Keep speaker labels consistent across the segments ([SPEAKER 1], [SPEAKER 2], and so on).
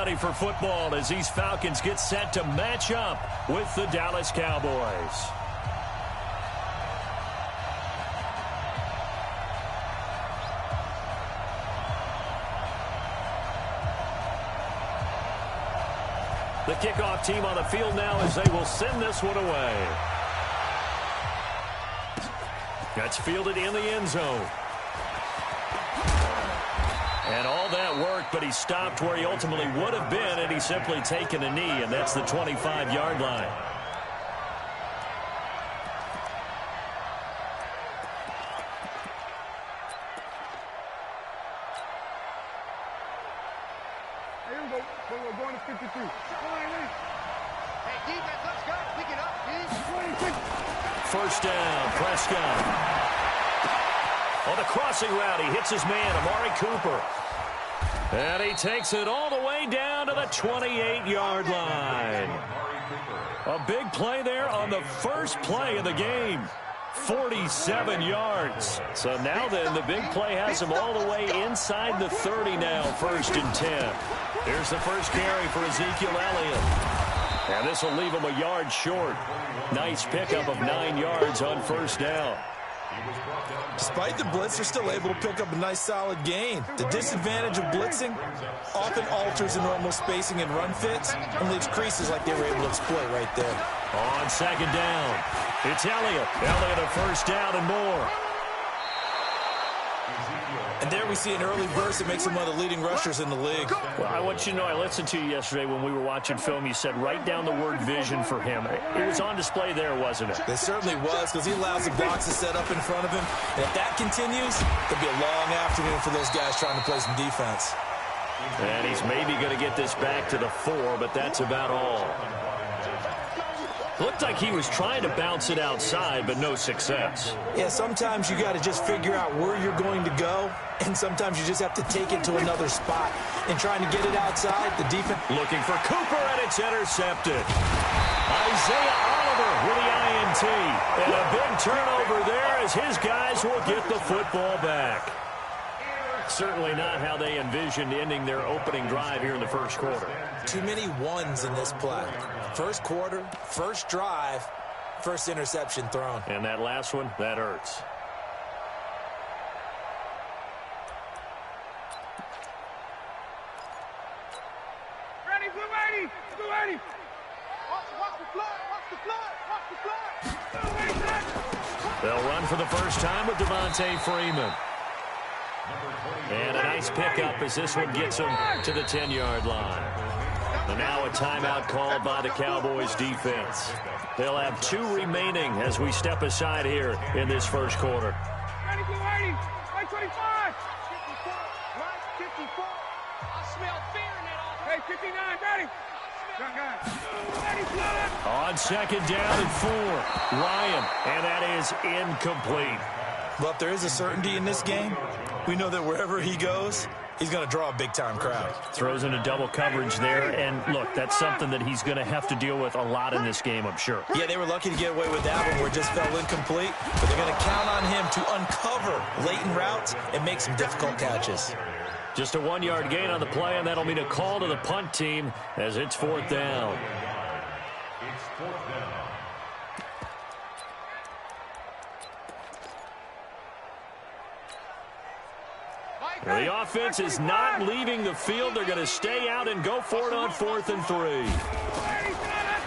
[SPEAKER 1] ready for football as these Falcons get set to match up with the Dallas Cowboys. The kickoff team on the field now as they will send this one away. That's fielded in the end zone. And all that worked, but he stopped where he ultimately would have been, and he's simply taken a knee, and that's the 25-yard line.
[SPEAKER 2] Here we go. We're going to 53. Hey, defense, let's go. Pick it up, dude.
[SPEAKER 1] First down, Prescott. On the crossing route, he hits his man, Amari Cooper. And he takes it all the way down to the 28-yard line. A big play there on the first play of the game. 47 yards. So now then, the big play has him all the way inside the 30 now, 1st and 10. Here's the first carry for Ezekiel Elliott. And this will leave him a yard short. Nice pickup of 9 yards on first down.
[SPEAKER 3] Despite the blitz, they're still able to pick up a nice solid gain. The disadvantage of blitzing often alters the normal spacing and run fits and leaves creases like they were able to exploit right there.
[SPEAKER 1] On second down, it's Elliott. Elliott a first down and more.
[SPEAKER 3] And there we see an early burst that makes him one of the leading rushers in the league.
[SPEAKER 1] Well, I want you to know, I listened to you yesterday when we were watching film. You said write down the word vision for him. It was on display there, wasn't it?
[SPEAKER 3] It certainly was, because he allows the blocks to set up in front of him. And if that continues, it'll be a long afternoon for those guys trying to play some defense.
[SPEAKER 1] And he's maybe going to get this back to the 4, but that's about all. Looked like he was trying to bounce it outside, but no success.
[SPEAKER 3] Yeah, sometimes you got to just figure out where you're going to go, and sometimes you just have to take it to another spot. And trying to get it outside, the defense...
[SPEAKER 1] Looking for Cooper, and it's intercepted. Isaiah Oliver with the INT. And a big turnover there as his guys will get the football back. Certainly not how they envisioned ending their opening drive here in the first quarter.
[SPEAKER 3] Too many ones in this play. First quarter, first drive, first interception thrown.
[SPEAKER 1] And that last one, that hurts.
[SPEAKER 2] Ready, blue 80, blue 80. Watch the flood, watch the flood, watch the flood.
[SPEAKER 1] They'll run for the first time with Devontae Freeman. And a nice pickup as this one gets him to the 10-yard line. And now a timeout called by the Cowboys defense. They'll have 2 remaining as we step aside here in this first quarter.
[SPEAKER 2] Ready, blue 80, right 25. 54, right 54. I smell fear in that offense. Hey, 59, ready. Ready, flood.
[SPEAKER 1] On second down and 4, Ryan, and that is incomplete.
[SPEAKER 3] But if there is a certainty in this game, we know that wherever he goes, he's going to draw a big-time crowd.
[SPEAKER 1] Throws into double coverage there, and look, that's something that he's going to have to deal with a lot in this game, I'm sure.
[SPEAKER 3] Yeah, they were lucky to get away with that one where it just fell incomplete, but they're going to count on him to uncover latent routes and make some difficult catches.
[SPEAKER 1] Just a 1-yard gain on the play, and that'll mean a call to the punt team as it's 4th down.
[SPEAKER 4] It's 4th down.
[SPEAKER 1] The offense is not leaving the field. They're going to stay out and go for it on 4th and 3.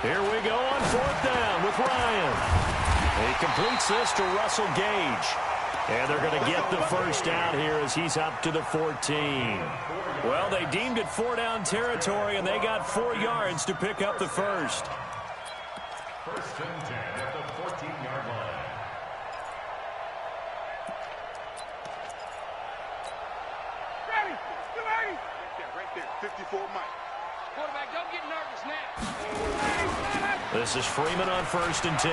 [SPEAKER 1] Here we go on 4th down with Ryan. He completes this to Russell Gage. And they're going to get the first down here as he's up to the 14. Well, they deemed it 4-down territory, and they got 4 yards to pick up the first.
[SPEAKER 4] First and 10 at the 14-yard line.
[SPEAKER 2] Right there, 54 Mike. Quarterback, don't get nervous now.
[SPEAKER 1] This is Freeman on 1st and 10.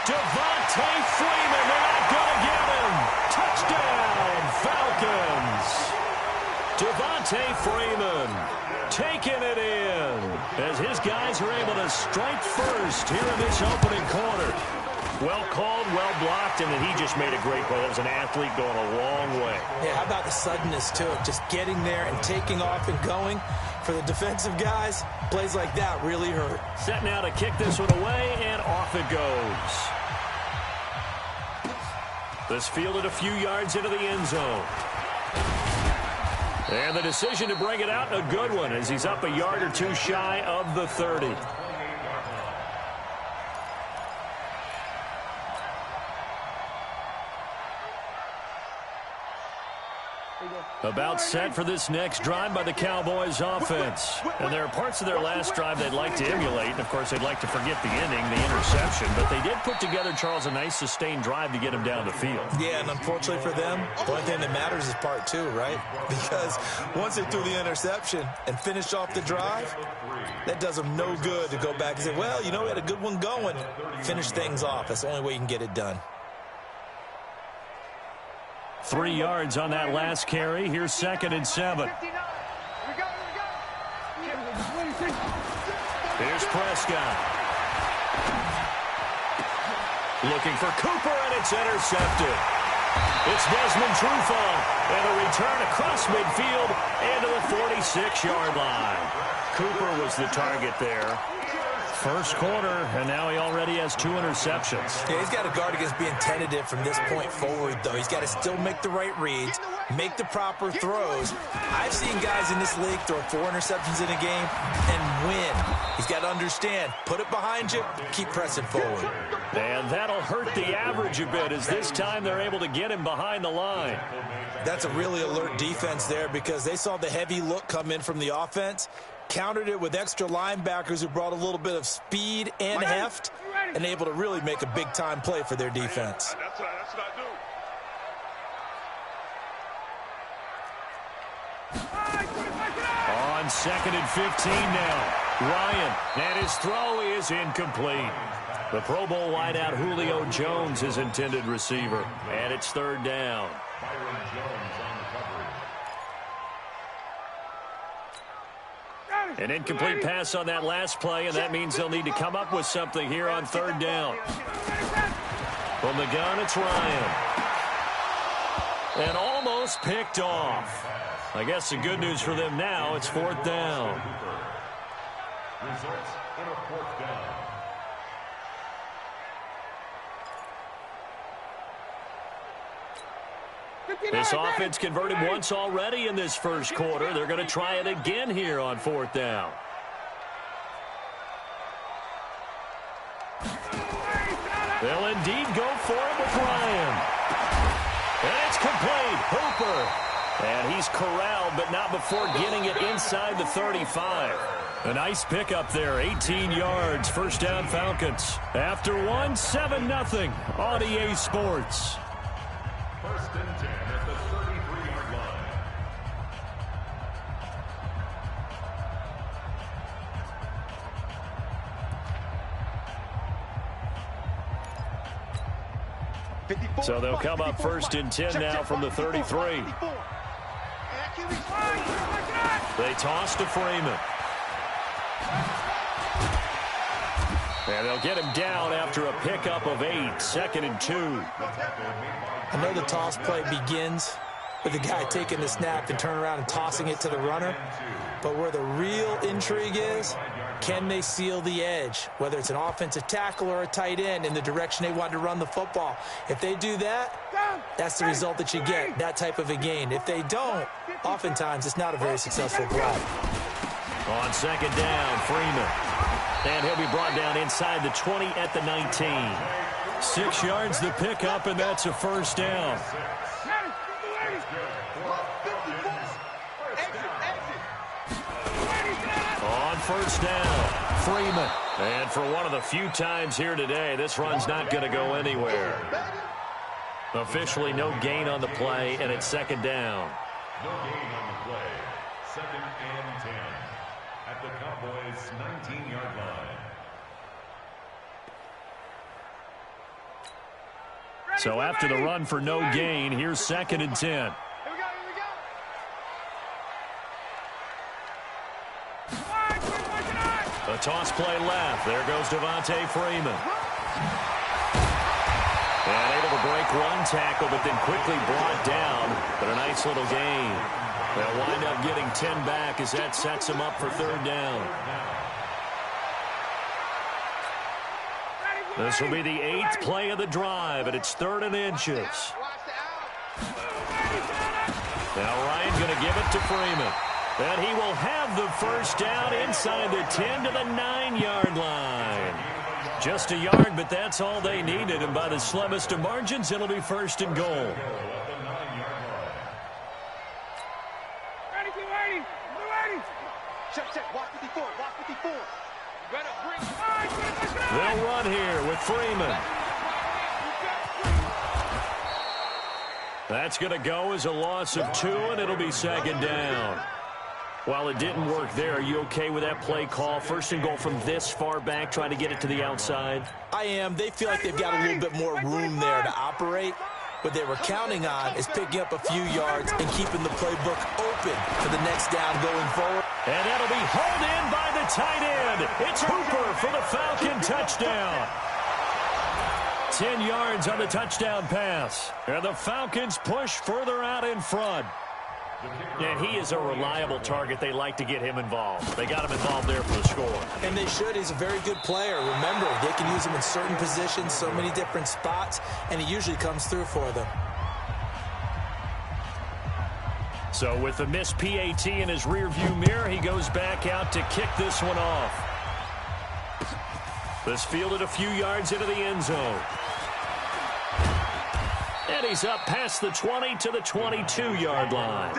[SPEAKER 1] Devontae Freeman, they're not going to get him. Touchdown, Falcons. Devontae Freeman taking it in as his guys are able to strike first here in this opening quarter. Well called, well blocked, and then he just made a great play. That was an athlete going a long way.
[SPEAKER 3] Yeah, how about the suddenness to it? Just getting there and taking off and going. For the defensive guys, plays like that really hurt.
[SPEAKER 1] Set now to kick this one away, and off it goes. This fielded a few yards into the end zone. And the decision to bring it out, a good one, as he's up a yard or two shy of the 30. About set for this next drive by the Cowboys offense. And there are parts of their last drive they'd like to emulate. And, of course, they'd like to forget the inning, the interception. But they did put together, Charles, a nice sustained drive to get him down the field.
[SPEAKER 3] Yeah, and unfortunately for them, the only thing that matters is part two, right? Because once they threw the interception and finished off the drive, that does them no good to go back and say, well, you know, we had a good one going. Finish things off. That's the only way you can get it done.
[SPEAKER 1] 3 yards on that last carry. Here's 2nd and 7. Here's Prescott. Looking for Cooper, and it's intercepted. It's Desmond Trufant, and a return across midfield into the 46-yard line. Cooper was the target there. First quarter, and now he already has 2 interceptions.
[SPEAKER 3] Yeah, he's got to guard against being tentative from this point forward, though. He's got to still make the right reads, make the proper throws. I've seen guys in this league throw 4 interceptions in a game and win. He's got to understand, put it behind you, keep pressing forward.
[SPEAKER 1] And that'll hurt the average a bit, as this time they're able to get him behind the line.
[SPEAKER 3] That's a really alert defense there, because they saw the heavy look come in from the offense, countered it with extra linebackers who brought a little bit of speed and heft, and able to really make a big-time play for their defense.
[SPEAKER 2] That's what I do.
[SPEAKER 1] On 2nd and 15 now. Ryan, and his throw is incomplete. The Pro Bowl wideout Julio Jones is intended receiver, and it's 3rd down. An incomplete pass on that last play, and that means they'll need to come up with something here on 3rd down. From the gun, it's Ryan. And almost picked off. I guess the good news for them now, it's 4th down.
[SPEAKER 4] Results in a 4th down.
[SPEAKER 1] This offense converted once already in this first quarter. They're going to try it again here on 4th down. They'll indeed go for it with Ryan. And it's complete. Hooper. And he's corralled, but not before getting it inside the 35. A nice pickup there, 18 yards, 1st down Falcons. After one, 7-0 on EA Sports.
[SPEAKER 4] 1st and 10 at the 33-yard line.
[SPEAKER 1] So they'll come up 1st and 10 now from the 33. They toss to Freeman. And they'll get him down after a pickup of 8, 2nd and 2.
[SPEAKER 3] I know the toss play begins with the guy taking the snap and turning around and tossing it to the runner. But where the real intrigue is, can they seal the edge? Whether it's an offensive tackle or a tight end in the direction they want to run the football. If they do that, that's the result that you get, that type of a gain. If they don't, oftentimes it's not a very successful play.
[SPEAKER 1] On 2nd down, Freeman. And he'll be brought down inside the 20 at the 19. 6 yards the pickup, and that's a 1st down. On 1st down, Freeman. And for one of the few times here today, this run's not going to go anywhere. Officially no gain on the play, and it's 2nd down.
[SPEAKER 4] No gain on the play. 2nd and 10 at the Cowboys' 19-yard line.
[SPEAKER 1] So after the run for no gain, here's 2nd and 10. A toss play left. There goes Devontae Freeman. And able to break one tackle, but then quickly brought down. But a nice little gain. They'll wind up getting 10 back as that sets them up for third down. This will be the 8th play of the drive, and it's 3rd and inches. Now Ryan going to give it to Freeman. And he will have the first down inside the 10 to the 9-yard line. Just a yard, but that's all they needed. And by the slimmest of margins, it'll be 1st and goal.
[SPEAKER 2] Ready, get ready. Get ready. Check. Watch 54. Watch 54.
[SPEAKER 1] They'll run here with Freeman. That's going to go as a loss of 2, and it'll be 2nd down. While it didn't work there, are you okay with that play call? 1st and goal from this far back, trying to get it to the outside?
[SPEAKER 3] I am. They feel like they've got a little bit more room there to operate. What they were counting on is picking up a few yards and keeping the playbook open for the next down going forward.
[SPEAKER 1] And that'll be hauled in by the tight end. It's Hooper for the Falcon touchdown. 10 yards on the touchdown pass. And the Falcons push further out in front. And he is a reliable target. They like to get him involved. They got him involved there for the score.
[SPEAKER 3] And they should. He's a very good player. Remember, they can use him in certain positions, so many different spots, and he usually comes through for them.
[SPEAKER 1] So with the missed PAT in his rearview mirror, he goes back out to kick this one off. This fielded a few yards into the end zone. And he's up past the 20 to the 22-yard line.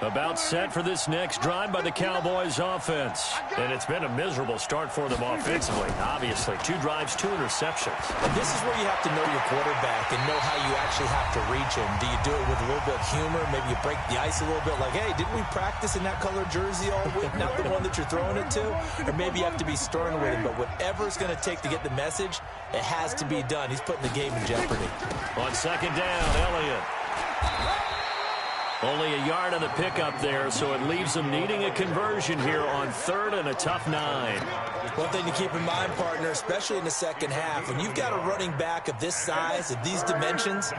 [SPEAKER 1] About set for this next drive by the Cowboys offense. And it's been a miserable start for them offensively, obviously. 2 drives, 2 interceptions.
[SPEAKER 3] And this is where you have to know your quarterback and know how you actually have to reach him. Do you do it with a little bit of humor? Maybe you break the ice a little bit like, hey, didn't we practice in that color jersey all week? Not the one that you're throwing it to? Or maybe you have to be stern with him. But whatever it's going to take to get the message, it has to be done. He's putting the game in jeopardy.
[SPEAKER 1] On 2nd down, Elliott. Only a yard on the pickup there, so it leaves them needing a conversion here on 3rd and a tough 9.
[SPEAKER 3] One thing to keep in mind, partner, especially in the second half, when you've got a running back of this size, of these dimensions,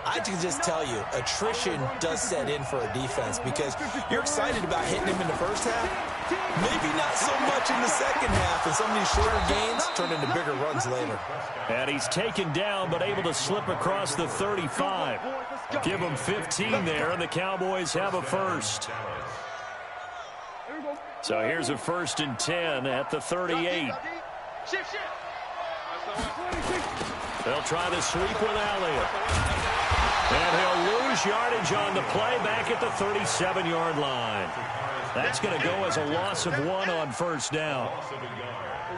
[SPEAKER 3] I can just tell you, attrition does set in for a defense because you're excited about hitting him in the first half. Maybe not so much in the second half, and some of these shorter gains turn into bigger runs later.
[SPEAKER 1] And he's taken down, but able to slip across the 35. Give him 15 there, and the Cowboys have a first. So here's a 1st and 10 at the 38. They'll try the sweep with Elliott. And he'll lose yardage on the play back at the 37-yard line. That's going to go as a loss of 1 on 1st down.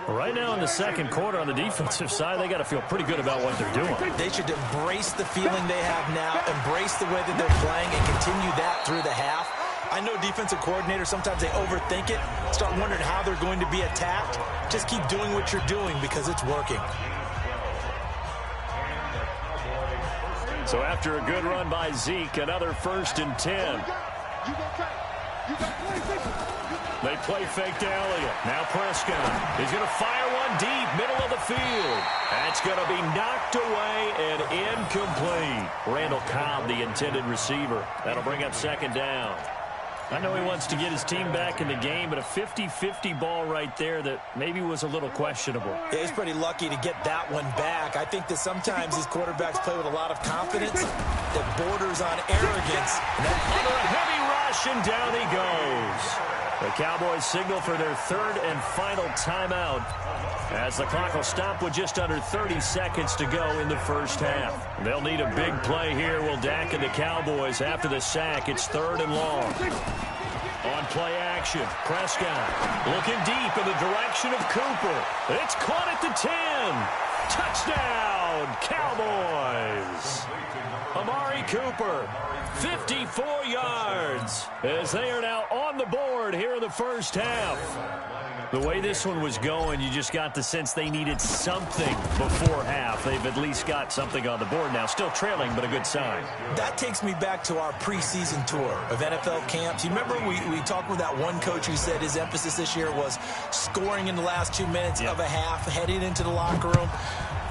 [SPEAKER 1] Right now in the second quarter on the defensive side, they got to feel pretty good about what they're doing.
[SPEAKER 3] They should embrace the feeling they have now, embrace the way that they're playing, and continue that through the half. I know defensive coordinators, sometimes they overthink it, start wondering how they're going to be attacked. Just keep doing what you're doing because it's working.
[SPEAKER 1] So after a good run by Zeke, another 1st and 10. They play fake to Elliott. Now Prescott is going to fire one deep, middle of the field. That's going to be knocked away and incomplete. Randall Cobb, the intended receiver. That'll bring up 2nd down. I know he wants to get his team back in the game, but a 50-50 ball right there that maybe was a little questionable.
[SPEAKER 3] Yeah, he's pretty lucky to get that one back. I think that sometimes these quarterbacks play with a lot of confidence that borders on arrogance.
[SPEAKER 1] Under a heavy rush, and down he goes. The Cowboys signal for their 3rd and final timeout as the clock will stop with just under 30 seconds to go in the first half. They'll need a big play here, will Dak and the Cowboys after the sack. It's 3rd and long. On play action, Prescott looking deep in the direction of Cooper. It's caught at the 10. Touchdown, Cowboys. Amari Cooper, 54 yards, as they are now on the board here in the first half. The way this one was going, you just got the sense they needed something before half. They've at least got something on the board now. Still trailing, but a good sign.
[SPEAKER 3] That takes me back to our preseason tour of NFL camps. You remember we talked with that one coach who said his emphasis this year was scoring in the last 2 minutes of a half, heading into the locker room.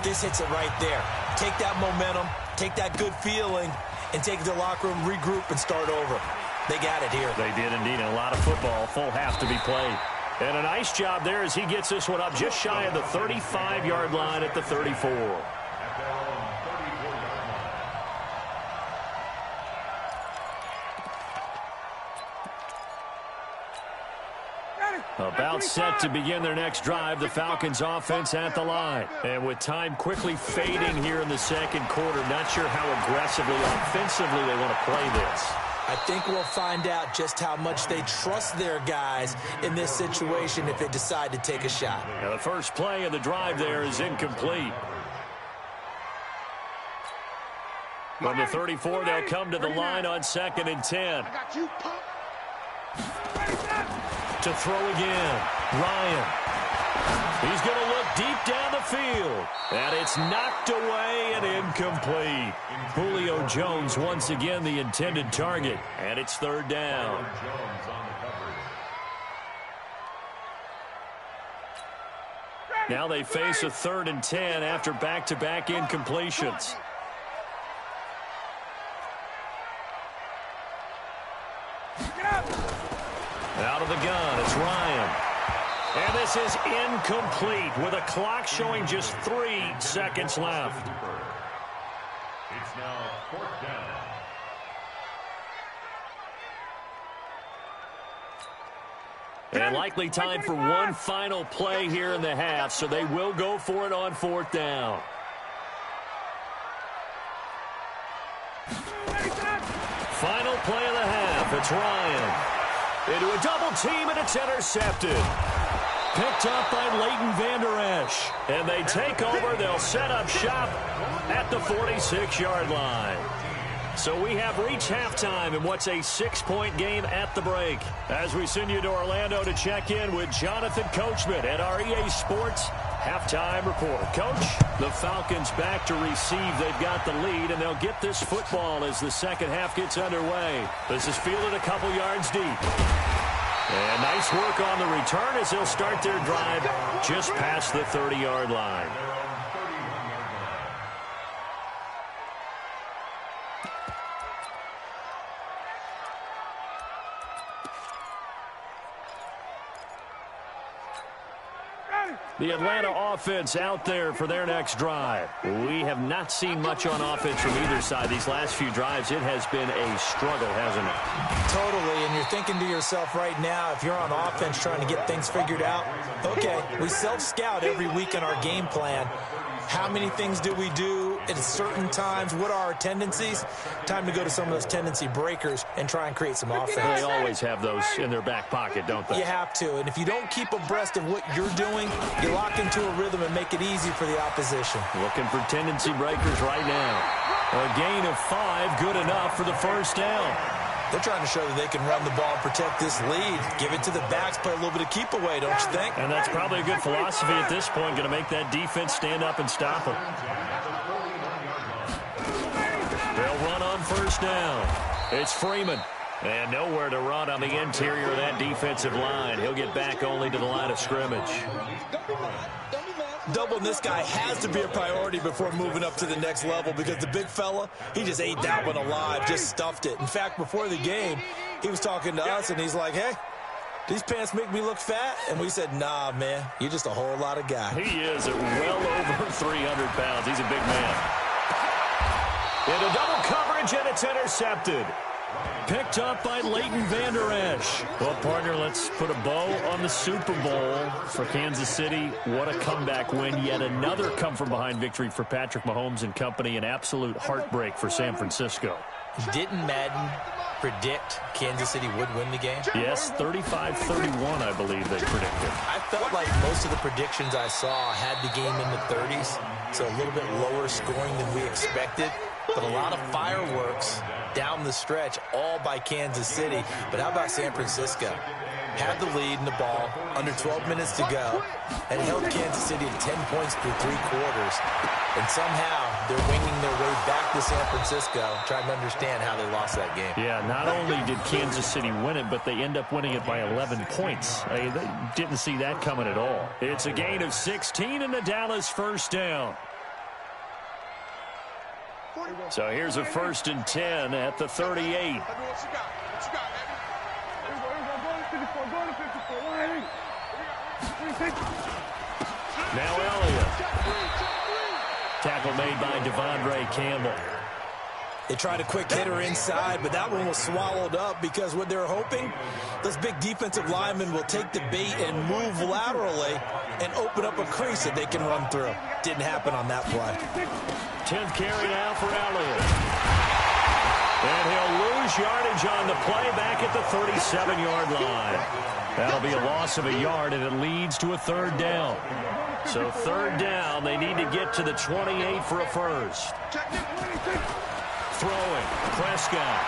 [SPEAKER 3] This hits it right there. Take that momentum, take that good feeling, and take it to the locker room, regroup, and start over. They got it here.
[SPEAKER 1] They did indeed. A lot of football, full half to be played. And a nice job there as he gets this one up just shy of the 35-yard line at the 34. About set to begin their next drive, the Falcons offense at the line. And with time quickly fading here in the second quarter, not sure how aggressively, offensively they want to play this.
[SPEAKER 3] I think we'll find out just how much they trust their guys in this situation if they decide to take a shot.
[SPEAKER 1] Now the first play of the drive there is incomplete. From the 34, they'll come to the line on 2nd and 10. To throw again, Ryan. He's going to look deep down the field. And it's knocked away and incomplete. Julio Jones once again the intended target. And it's 3rd down. Now they face a 3rd and 10 after back-to-back incompletions. Out of the gun, it's Ryan. And this is incomplete with a clock showing just 3 seconds left.
[SPEAKER 4] It's now 4th down.
[SPEAKER 1] And likely time for one final play here in the half, so they will go for it on 4th down. Final play of the half, it's Ryan. Into a double team, and it's intercepted. Picked up by Leighton Vander Esch. And they take over. They'll set up shop at the 46-yard line. So we have reached halftime in what's a 6-point game at the break. As we send you to Orlando to check in with Jonathan Coachman at our EA Sports Halftime Report. Coach, the Falcons back to receive. They've got the lead, and they'll get this football as the second half gets underway. This is fielded a couple yards deep. And nice work on the return as they'll start their drive just past the 30-yard line. The Atlanta offense out there for their next drive. We have not seen much on offense from either side. These last few drives, it has been a struggle, hasn't it?
[SPEAKER 3] Totally, and you're thinking to yourself right now, if you're on offense trying to get things figured out, okay, we self-scout every week in our game plan. How many things do we do at certain times? What are our tendencies? Time to go to some of those tendency breakers and try and create some offense.
[SPEAKER 1] They always have those in their back pocket, don't they?
[SPEAKER 3] You have to, and if you don't keep abreast of what you're doing, you lock into a rhythm and make it easy for the opposition.
[SPEAKER 1] Looking for tendency breakers right now. A gain of 5, good enough for the first down.
[SPEAKER 3] They're trying to show that they can run the ball and protect this lead. Give it to the backs, play a little bit of keep away, don't you think?
[SPEAKER 1] And that's probably a good philosophy at this point, going to make that defense stand up and stop them. They'll run on first down. It's Freeman. And nowhere to run on the interior of that defensive line. He'll get back only to the line of scrimmage.
[SPEAKER 3] Doubling this guy has to be a priority before moving up to the next level because the big fella, he just ate that one alive, just stuffed it. In fact, before the game, he was talking to us, and he's like, hey, these pants make me look fat? And we said, nah, man, you're just a whole lot of guy.
[SPEAKER 1] He is at well over 300 pounds. He's a big man. Into double coverage, and it's intercepted. Picked up by Leighton Vander Esch. Well, partner, let's put a bow on the Super Bowl for Kansas City. What a comeback win. Yet another come-from-behind victory for Patrick Mahomes and company. An absolute heartbreak for San Francisco.
[SPEAKER 3] Didn't Madden predict Kansas City would win the game?
[SPEAKER 1] Yes, 35-31, I believe they predicted.
[SPEAKER 3] I felt like most of the predictions I saw had the game in the 30s, so a little bit lower scoring than we expected. But a lot of fireworks down the stretch, all by Kansas City. But how about San Francisco? had the lead in the ball, under 12 minutes to go, and held Kansas City to 10 points through 3 quarters. And somehow they're winging their way back to San Francisco, trying to understand how they lost that game.
[SPEAKER 1] Yeah, not only did Kansas City win it, but they end up winning it by 11 points. They didn't see that coming at all. It's a gain of 16 and the Dallas first down. So here's a 1st and 10 at the 38. Now Elliott. Tackle made by Devondre Campbell.
[SPEAKER 3] They tried a quick hitter inside, but that one was swallowed up because what they're hoping, those big defensive linemen will take the bait and move laterally and open up a crease that they can run through. Didn't happen on that play.
[SPEAKER 1] 10th carry now for Elliott. And he'll lose yardage on the play back at the 37-yard line. That'll be a loss of a yard, and it leads to a 3rd down. So 3rd down, they need to get to the 28 for a first. Throwing, Prescott.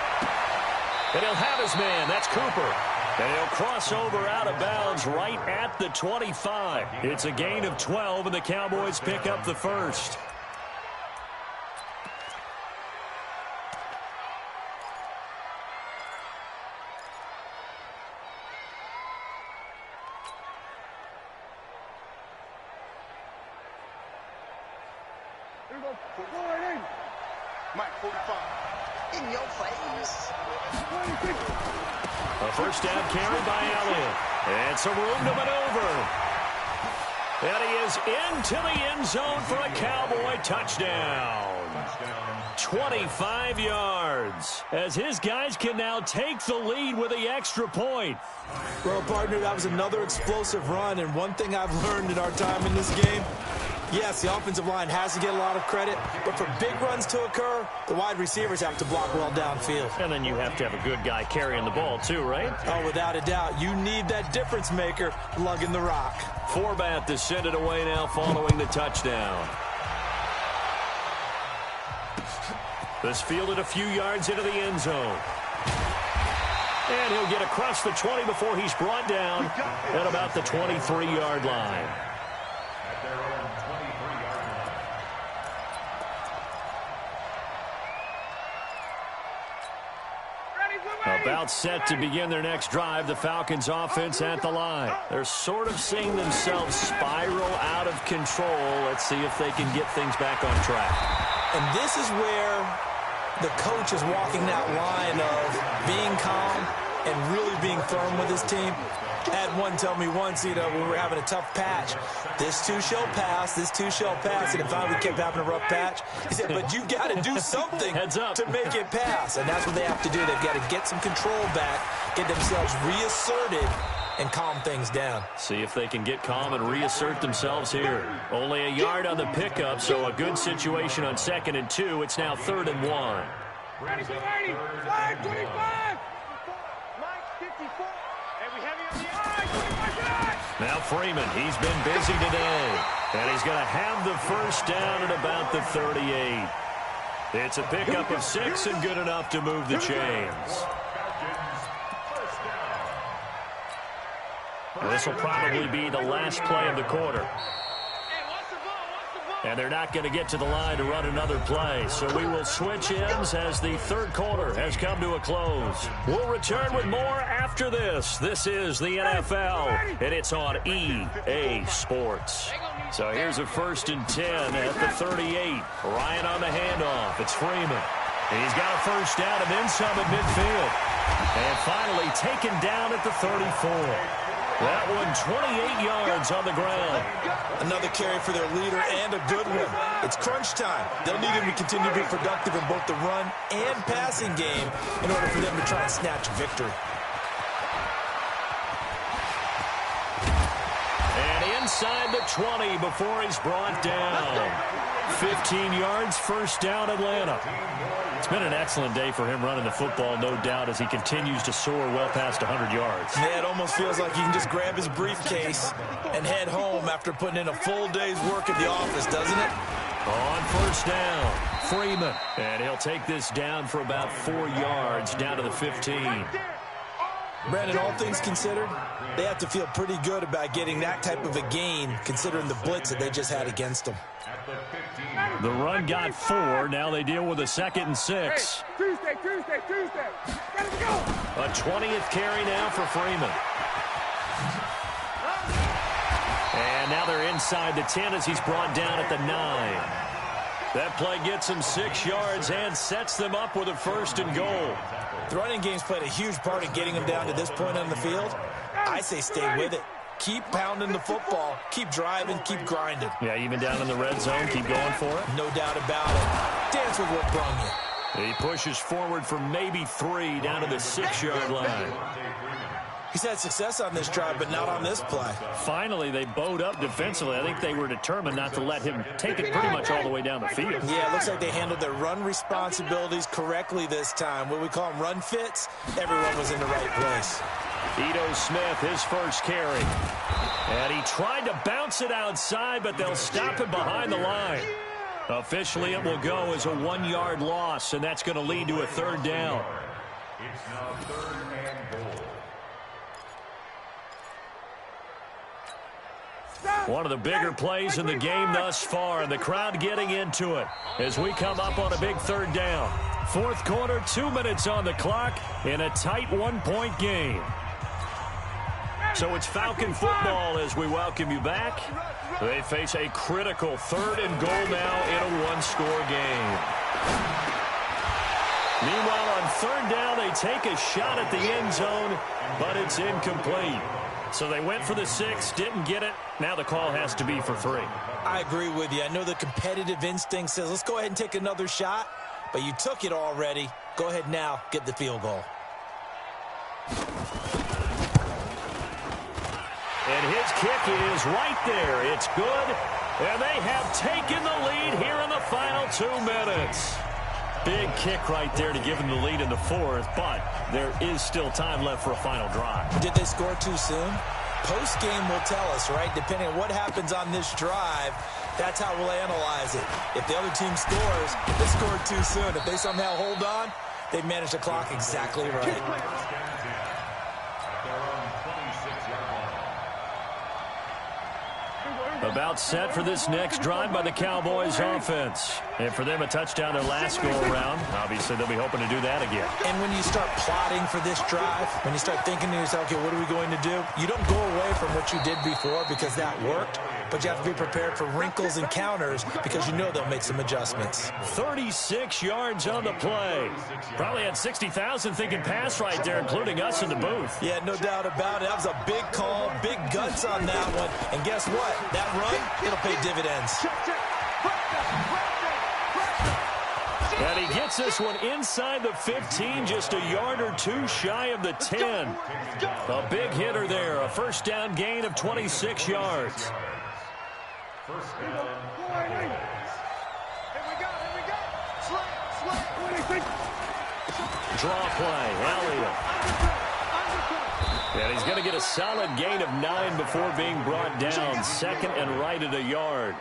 [SPEAKER 1] And he'll have his man, that's Cooper. And he'll cross over out of bounds right at the 25. It's a gain of 12, and the Cowboys pick up the first.
[SPEAKER 2] Mike, 45. In your face.
[SPEAKER 1] A first down carry by Elliott. And some room to maneuver. And he is into the end zone for a Cowboy touchdown. 25 yards. As his guys can now take the lead with the extra point.
[SPEAKER 3] Well, partner, that was another explosive run, and one thing I've learned in our time in this game, yes, the offensive line has to get a lot of credit, but for big runs to occur, the wide receivers have to block well downfield.
[SPEAKER 1] And then you have to have a good guy carrying the ball too, right?
[SPEAKER 3] Oh, without a doubt. You need that difference maker lugging the rock.
[SPEAKER 1] Forbath to send it away now following the touchdown. This fielded a few yards into the end zone. And he'll get across the 20 before he's brought down at about the 23-yard line. About set to begin their next drive, the Falcons offense at the line. They're sort of seeing themselves spiral out of control. Let's see if they can get things back on track.
[SPEAKER 3] And this is where the coach is walking that line of being calm and really being firm with his team. Had one tell me once, when we were having a tough patch, this too shall pass, this too shall pass, and finally we kept having a rough patch. He said, but you got to do something to make it pass, and that's what they have to do. They've got to get some control back, get themselves reasserted, and calm things down.
[SPEAKER 1] See if they can get calm and reassert themselves here. Only a yard on the pickup, so a good situation on 2nd and 2. It's now 3rd and 1.
[SPEAKER 2] Ready, 5, 25. Mike, 54. And we have you on the eye, 25.
[SPEAKER 1] Now Freeman, he's been busy today. And he's going to have the first down at about the 38. It's a pickup of 6 and good enough to move the chains. This will probably be the last play of the quarter. And they're not going to get to the line to run another play. So we will switch ends as the 3rd quarter has come to a close. We'll return with more after this. This is the NFL, and it's on EA Sports. So here's a 1st and 10 at the 38. Ryan on the handoff. It's Freeman. He's got a first down and then some at midfield. And finally taken down at the 34. That one 28 yards on the ground.
[SPEAKER 3] Another carry for their leader and a good one. It's crunch time. They'll need him to continue to be productive in both the run and passing game in order for them to try and snatch victory.
[SPEAKER 1] And inside the 20 before he's brought down. 15 yards, first down, Atlanta. It's been an excellent day for him running the football, no doubt, as he continues to soar well past 100 yards.
[SPEAKER 3] Yeah, it almost feels like he can just grab his briefcase and head home after putting in a full day's work at the office, doesn't it?
[SPEAKER 1] On first down, Freeman. And he'll take this down for about 4 yards, down to the 15.
[SPEAKER 3] Brandon, all things considered, they have to feel pretty good about getting that type of a gain, considering the blitz that they just had against them.
[SPEAKER 1] The run got 4. Now they deal with a 2nd and 6.
[SPEAKER 2] Tuesday. Let him go.
[SPEAKER 1] A 20th carry now for Freeman. And now they're inside the 10 as he's brought down at the 9. That play gets him 6 yards and sets them up with a 1st and goal.
[SPEAKER 3] The running game's played a huge part in getting them down to this point on the field. I say stay with it. Keep pounding the football. Keep driving. Keep grinding.
[SPEAKER 1] Yeah, even down in the red zone, keep going for it.
[SPEAKER 3] No doubt about it. Dance with what brung you.
[SPEAKER 1] He pushes forward for maybe 3 down to the 6-yard line.
[SPEAKER 3] He's had success on this drive, but not on this play.
[SPEAKER 1] Finally, they bowed up defensively. I think they were determined not to let him take it pretty much all the way down the field.
[SPEAKER 3] Yeah, it looks like they handled their run responsibilities correctly this time. What we call them run fits, everyone was in the right place.
[SPEAKER 1] Ito Smith, his first carry. And he tried to bounce it outside, but they'll stop him behind the line. Officially, it will go as a 1-yard loss, and that's going to lead to a 3rd down.
[SPEAKER 4] It's now 3rd and goal.
[SPEAKER 1] One of the bigger plays in the game thus far, and the crowd getting into it as we come up on a big 3rd down. 4th quarter, 2 minutes on the clock in a tight 1-point game. So it's Falcon football as we welcome you back. They face a critical 3rd and goal now in a 1-score game. Meanwhile, on 3rd down, they take a shot at the end zone, but it's incomplete. So they went for the 6, didn't get it. Now the call has to be for 3.
[SPEAKER 3] I agree with you. I know the competitive instinct says, let's go ahead and take another shot, but you took it already. Go ahead now, get the field goal.
[SPEAKER 1] And his kick is right there. It's good, and they have taken the lead here in the final 2 minutes. Big kick right there to give them the lead in the 4th, but there is still time left for a final drive.
[SPEAKER 3] Did they score too soon? Post-game will tell us, right? Depending on what happens on this drive, that's how we'll analyze it. If the other team scores, they scored too soon. If they somehow hold on, they manage the clock exactly right.
[SPEAKER 1] About set for this next drive by the Cowboys offense. And for them, a touchdown their last go-around. Obviously, they'll be hoping to do that again.
[SPEAKER 3] And when you start plotting for this drive, when you start thinking to yourself, okay, what are we going to do? You don't go away from what you did before because that worked, but you have to be prepared for wrinkles and counters because you know they'll make some adjustments.
[SPEAKER 1] 36 yards on the play. Probably had 60,000 thinking pass right there, including us in the booth.
[SPEAKER 3] Yeah, no doubt about it. That was a big call, big guts on that one. And guess what? That run, it'll pay dividends.
[SPEAKER 1] And he gets this one inside the 15, just a yard or 2 shy of the 10. A big hitter there, a 1st down gain of 26 yards. Draw play, Elliott. And he's going to get a solid gain of 9 before being brought down. 2nd and right at a yard.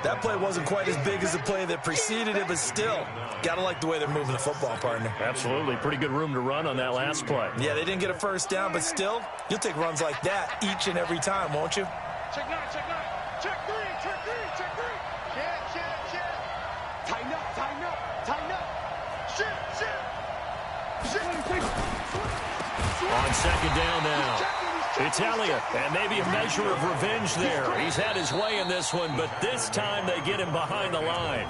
[SPEAKER 3] That play wasn't quite as big as the play that preceded it, but still, got to like the way they're moving the football, partner.
[SPEAKER 1] Absolutely. Pretty good room to run on that last play.
[SPEAKER 3] Yeah, they didn't get a 1st down, but still, you'll take runs like that each and every time, won't you?
[SPEAKER 2] Check 9, check 9. Check 3, check 3, check 3. Check. Tighten up. Shit.
[SPEAKER 1] On 2nd down now. It's Elliott, and maybe a measure of revenge there. He's had his way in this one, but this time they get him behind the line.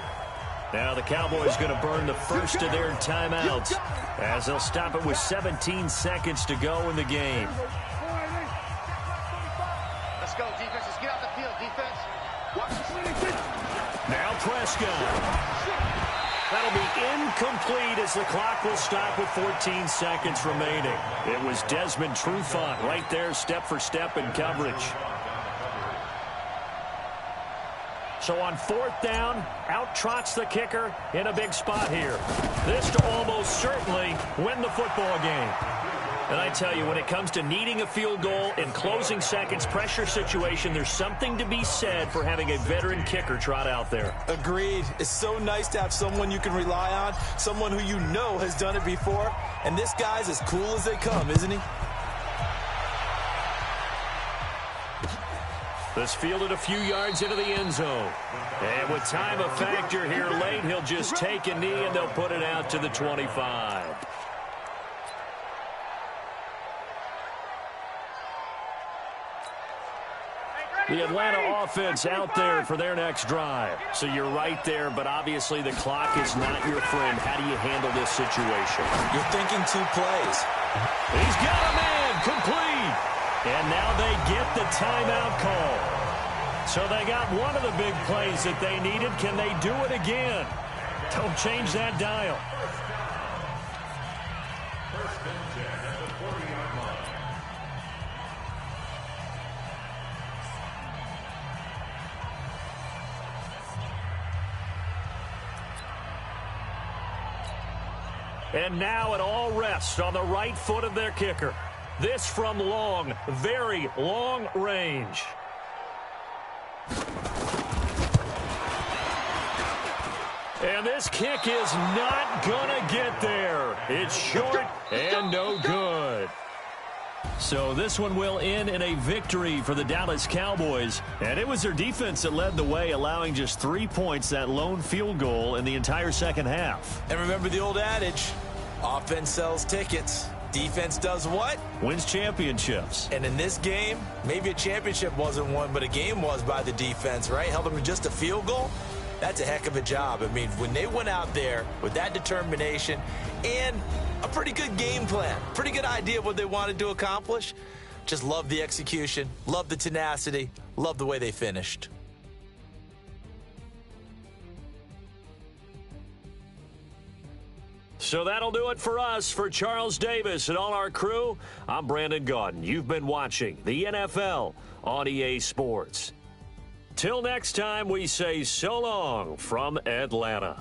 [SPEAKER 1] Now the Cowboys going to burn the first of their timeouts as they'll stop it with 17 seconds to go in the game.
[SPEAKER 2] Let's go, defense. Let's get out the field, defense.
[SPEAKER 1] Now Prescott. That'll be incomplete as the clock will stop with 14 seconds remaining. It was Desmond Trufant right there, step for step in coverage. So on 4th down, out trots the kicker in a big spot here. This to almost certainly win the football game. And I tell you, when it comes to needing a field goal in closing seconds, pressure situation, there's something to be said for having a veteran kicker trot out there.
[SPEAKER 3] Agreed. It's so nice to have someone you can rely on, someone who you know has done it before. And this guy's as cool as they come, isn't he?
[SPEAKER 1] This fielded a few yards into the end zone. And with time a factor here late, he'll just take a knee and they'll put it out to the 25. The Atlanta offense out there for their next drive. So you're right there, but obviously the clock is not your friend. How do you handle this situation?
[SPEAKER 3] You're thinking 2 plays.
[SPEAKER 1] He's got a man complete. And now they get the timeout call. So they got one of the big plays that they needed. Can they do it again? Don't change that dial.
[SPEAKER 4] First and 10 at the 40-yard line.
[SPEAKER 1] And now it all rests on the right foot of their kicker. This from long, very long range. And this kick is not gonna get there. It's short and no good. So this one will end in a victory for the Dallas Cowboys. And it was their defense that led the way, allowing just 3 points, that lone field goal in the entire second half.
[SPEAKER 3] And remember the old adage, offense sells tickets. Defense does what?
[SPEAKER 1] Wins championships.
[SPEAKER 3] And in this game, maybe a championship wasn't won, but a game was by the defense, right? Held them to just a field goal. That's a heck of a job. I mean, when they went out there with that determination and a pretty good game plan, pretty good idea of what they wanted to accomplish, just love the execution, love the tenacity, love the way they finished.
[SPEAKER 1] So that'll do it for us. For Charles Davis and all our crew, I'm Brandon Gaudin. You've been watching the NFL on EA Sports. Till next time, we say so long from Atlanta.